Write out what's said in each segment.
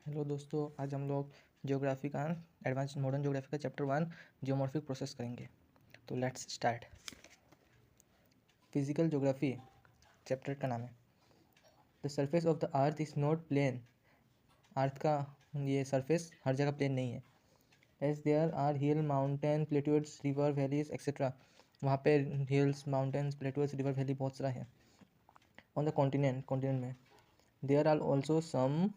Hello दोस्तों, आज हम लोग ज्योग्राफी का एडवांस मॉडर्न ज्योग्राफी का चैप्टर 1 जियोमॉर्फिक प्रोसेस करेंगे। तो let's start. Physical geography chapter का नाम है the surface of the earth is not plain. Earth का ये सरफेस हर जगह प्लेन नहीं है। As there are hill, mountain, plateaus, river, valleys etcetera. वहाँ पे hills, mountains, plateaus, river, valley बहुत सारा है। ऑन द कॉन्टिनेंट में there are also some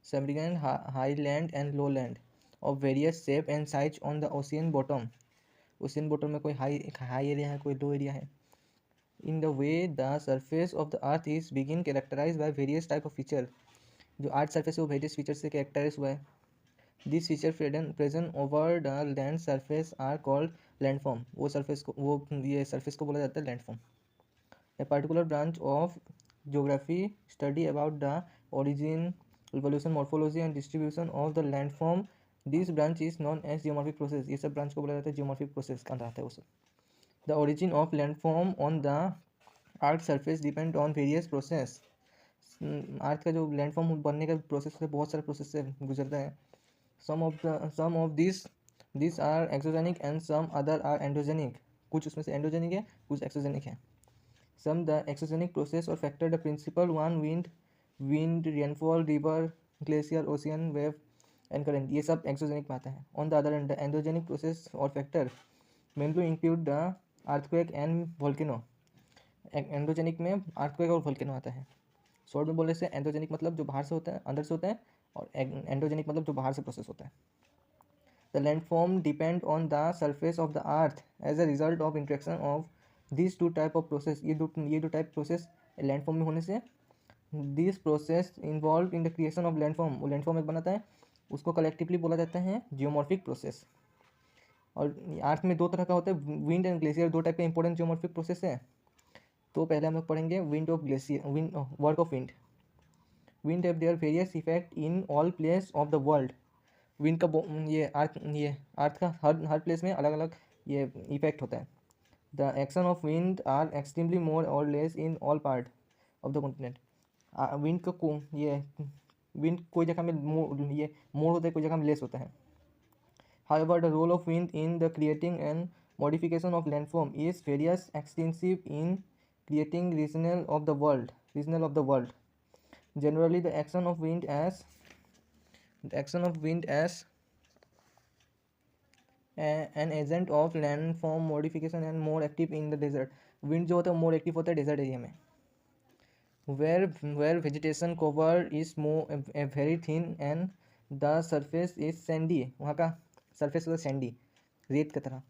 submarine high land and low land of various shape and size on the ocean bottom। Ocean bottom में कोई high area है, कोई low area है। In the way the surface of the earth is begin characterize by various type of feature. जो earth surface है वो various feature से characterize हुआ है। This feature present over the land surface are called landform. वो surface को ये surface को बोला जाता है landform. A particular branch of geography study about the origin, evolution, morphology and distribution of the landform. This branch is known as geomorphic process। ये सब branch को बोला जाता है geomorphic process का आता है वो सब। The origin of landform on the earth surface depend on various process। अर्थ का जो लैंडफॉर्म बनने का प्रोसेस है बहुत सारे प्रोसेस से गुजरता है। some of these are exogenic and some other are endogenic। कुछ उसमें से एंडोजेनिक है, कुछ एक्सोजेनिक है। Some the exogenic process or factor, the principal one wind, rainfall, river, glacier, ocean, wave and current। ये सब exogenic में आता है। On the other hand, the endogenic process or factor mainly include the earthquake and volcano। Endogenic में earthquake और volcano आता है। Short में बोलने से एंडोजेनिक मतलब जो बाहर से होता है, अंदर से होता है, और एंडोजेनिक मतलब जो बाहर से प्रोसेस होता है। The landform depend on the surface of the earth as a result of interaction of these two type of process। ये दो टाइप प्रोसेस लैंडफॉर्म में होने से this process involve in the creation of landform. वो landform एक बनाता है, उसको कलेक्टिवली बोला जाता है जियोमॉर्फिक प्रोसेस। और अर्थ में दो तरह का होता है, विंड एंड ग्लेशियर। दो टाइप के इंपॉर्टेंट जियोमॉर्फिक प्रोसेस है। तो पहले हम लोग पढ़ेंगे wind of glacier, wind work of wind. Wind have their various effect in all place of the world. Wind का ये अर्थ का हर प्लेस में अलग अलग ये इफेक्ट होता है। The action of wind are extremely more or less in all part of the continent. Wind का ये विंड कोई जगह में मोर होता है, कोई जगह में लेस होता है। However the role of wind in the creating and modification of landform is various extensive in creating regional of the world. Generally the action of wind as an agent of landform modification and more active in the desert। Wind जो होता है more active होता है desert area में। where vegetation cover is very thin and the surface is sandy। वहाँ का surface होता है sandy, रेत की तरह।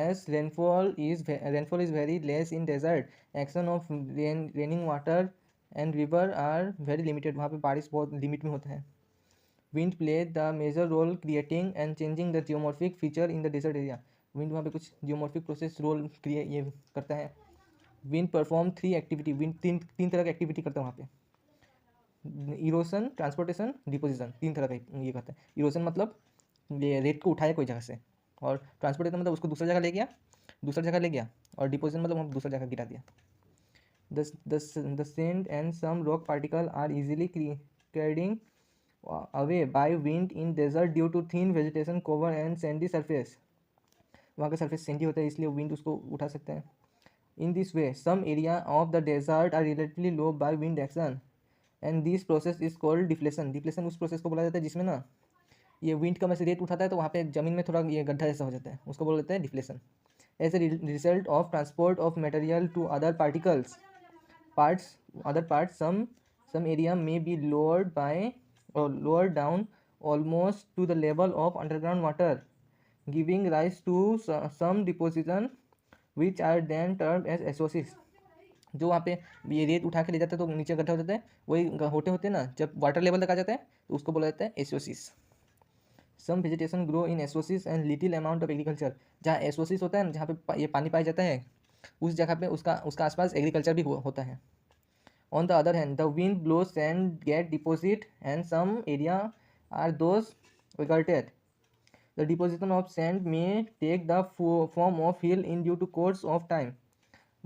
as rainfall is very less in desert, action of raining water and river are very limited। वहाँ पे बारिश बहुत लिमिट में होता है। Wind play the major role creating and changing the geomorphic feature in the desert area. Wind वहाँ पे कुछ जियोमॉर्फिक प्रोसेस रोल ये करता है। Wind perform 3 activity. विंड तीन तरह की एक्टिविटी करता है वहाँ पे। Erosion, transportation, deposition. तीन तरह का ये करता है। इरोशन मतलब ये रेत को उठाया कोई जगह से, और ट्रांसपोर्टेशन मतलब उसको दूसरी जगह ले गया, और डिपोजिशन मतलब हम दूसरी जगह गिरा दिया। The sand and some rock particle are easily carrying away by wind in desert due to thin vegetation cover and sandy surface। वहाँ का सरफेस सैंडी होता है इसलिए विंड उसको उठा सकते हैं। In this way some area of the desert are relatively low by wind action and this process is called deflation. Deflation उस प्रोसेस को बोला जाता है जिसमें ना ये विंड का में से रेत उठाता है तो वहाँ पे जमीन में थोड़ा ये गड्ढा जैसा हो जाता है, उसको बोला जाता है deflation. As a result of transport of material to other parts some area may be lowered by or lowered down almost to the level of underground water, giving rise to some deposition which are then termed as osmosis। जो वहाँ पे ये रेत उठा के ले जाता है तो नीचे गड्ढा हो जाता है, वही होते ना जब वाटर लेवल तक आ जाता है तो उसको बोला जाता है oases. Some vegetation grow in oases and little amount of agriculture. जहाँ एसोसिस होता है ना, जहाँ पे ये पानी पाया जाता है, उस जगह पे उसका आसपास एग्रीकल्चर भी होता है। On the other hand, the wind blows sand get deposit and some area are those vacated। The deposition of sand may take the form of hill in due to course of time।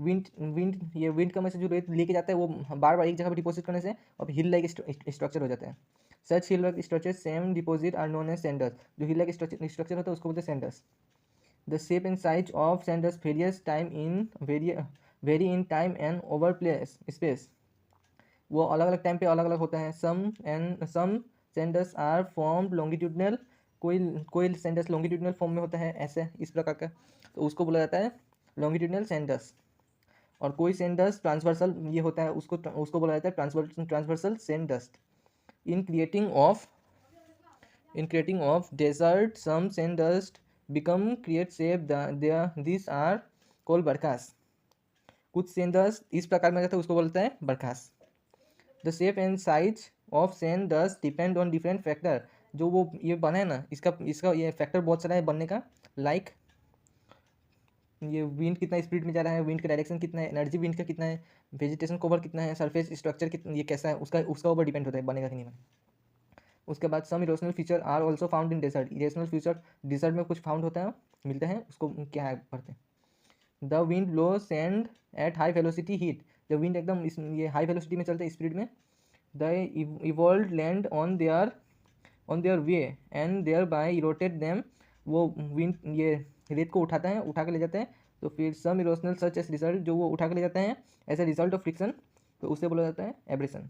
Wind का में से जो रेत लेके जाता है वो बार बार एक जगह पर डिपोजिट करने से अब हिल लाइक स्ट्रक्चर हो जाता है। Such hill like structure same deposit are known as sand dunes, जो हिल लाइक स्ट्रक्चर होता है उसको बोलते हैं sand dunes. The shape and size of sand dunes vary in time and over place space, वो अलग अलग टाइम पे अलग अलग होता है। Some sand dunes are formed longitudinal, कोई सेंडर्स लॉन्गिट्यूडनल फॉर्म में होता है ऐसे इस प्रकार का, तो उसको बोला जाता है लॉन्गिट्यूडनल सेंडर्स। और कोई सेंडर्स ट्रांसवर्सल ये होता है, उसको बोला जाता है transversal sand dunes. In creating of desert some sand dunes become create shape, this are called barchans. कुछ सेंडर्स इस प्रकार में रहता है, उसको बोलता है barchans. The shape and size of sand dust depend on different factor, जो वो ये बना है ना, इसका ये फैक्टर बहुत सारा है बनने का। लाइक ये विंड कितना स्पीड में जा रहा है, विंड का डायरेक्शन कितना है, एनर्जी विंड का कितना है, वेजिटेशन कवर कितना है, सरफेस स्ट्रक्चर कितना ये कैसा है, उसका ऊपर डिपेंड होता है बनेगा कि नहीं बनेगा। उसके बाद some erosional feature are also found in desert, erosional feature desert में कुछ फाउंड होता है, मिलते हैं, उसको क्या है पढ़ते हैं। The wind blow sand at high velocity heat, जब विंड एकदम ये हाई वेलोसिटी में चलता है स्पीड में, they evolved land on their way and thereby eroded them, वो विंड ये रेत को उठाता है, उठा के ले जाते हैं, तो फिर सम इरोशनल सच एस रिजल्ट, जो वो उठा के ले जाते हैं as a result of friction, तो उसे बोला जाता है abrasion.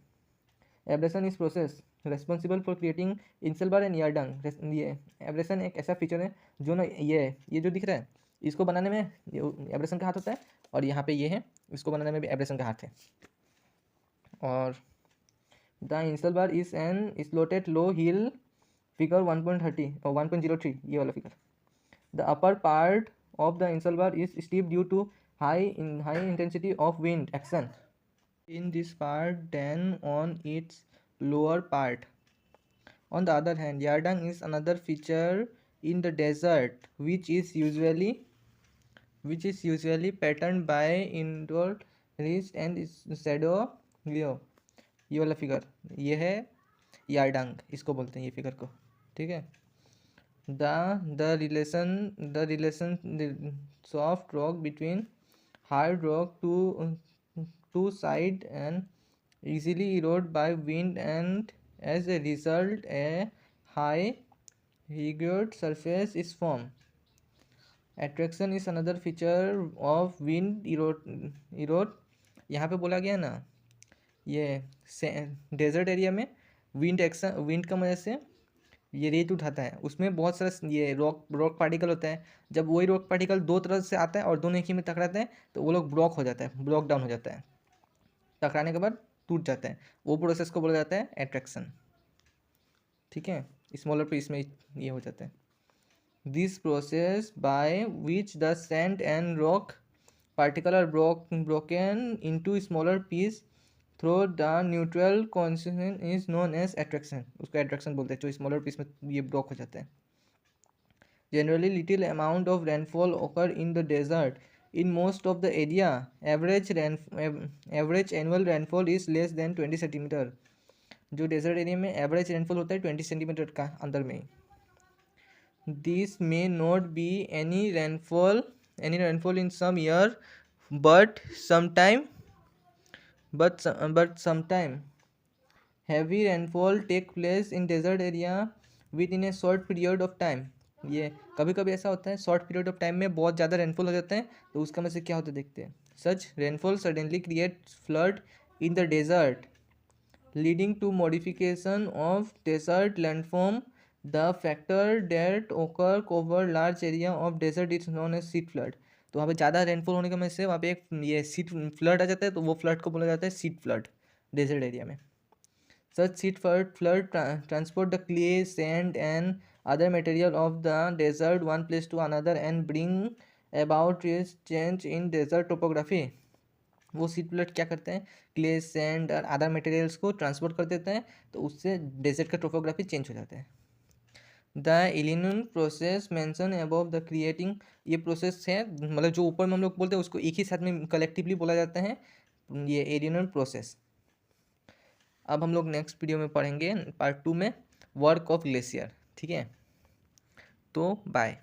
Abrasion is process responsible for creating inselberg and yardang, ये एब्रेशन एक ऐसा फीचर है जो ना ये जो दिख रहा है इसको बनाने में एब्रेशन का हाथ होता है, और यहाँ पे ये है, इसको बनाने में भी एब्रेशन का हाथ है। और the inselberg is an isolated low hill figure 1.30 और 1.03, ये वाला figure. The upper part of the inselberg is steep due to high intensity of wind action in this part then on its lower part. On the other hand, yardang is another feature in the desert which is usually patterned by indoor ridge and shadow view। ये वाला figure ये है यार्डांग, इसको बोलते हैं ये figure को, ठीक है। The relation soft rock between hard rock to side and easily erode by wind, and as a result a high rugged surface is formed। Attraction is another feature of wind erode। यहाँ पे बोला गया ना, ये desert area में wind का वजह से ये रेत उठाता है, उसमें बहुत सारा ये रॉक पार्टिकल होता है। जब वही रॉक पार्टिकल दो तरफ से आता है और दोनों एक ही में टकराते हैं, तो वो लोग ब्लॉक हो जाता है, ब्लॉक डाउन हो जाता है, टकराने के बाद टूट जाता है, वो प्रोसेस को बोला जाता है एट्रैक्शन, ठीक है। स्मॉलर पीस में ये हो जाता है। This process by which the sand and rock particle are broken into smaller piece through the neutral constituent is known as attraction, उसको एट्रैक्शन बोलते हैं, जो स्मॉलर पीस में ये ब्लॉक हो जाता है। Generally little amount of rainfall occur in the desert in most of the area, average annual rainfall is less than 20 centimeter, जो डेजर्ट एरिया में एवरेज रेनफॉल होता है 20 सेंटीमीटर का अंदर में। This may not be any rainfall in some year but sometime heavy rainfall take place in desert area within a short period of time. ये कभी कभी ऐसा होता है शॉर्ट पीरियड ऑफ टाइम में बहुत ज़्यादा रेनफॉल हो जाता है, तो उसका में से क्या होता है देखते हैं। Such rainfall suddenly create flood in the desert leading to modification of desert landform. The factor that occur cover large area of desert is known as sheet flood. तो वहाँ पे ज़्यादा रेनफॉल होने की वजह से वहाँ पे एक ये सीड फ्लड आ जाता है, तो वो फ्लड को बोला जाता है सीड फ्लड डेजर्ट एरिया में। Such seed flood transport the clay, sand, and other material of the desert one place to another and bring about change in desert topography। वो सीड फ्लड क्या करते हैं, clay, sand और other materials को transport कर देते हैं, तो उससे डेजर्ट का टोपोग्राफी चेंज हो जाता है। The aeolian process mention above the creating, ये प्रोसेस है, मतलब जो ऊपर में हम लोग बोलते हैं उसको एक ही साथ में कलेक्टिवली बोला जाता है ये एलिनन प्रोसेस। अब हम लोग नेक्स्ट वीडियो में पढ़ेंगे पार्ट 2 में वर्क ऑफ ग्लेशियर, ठीक है। तो बाय।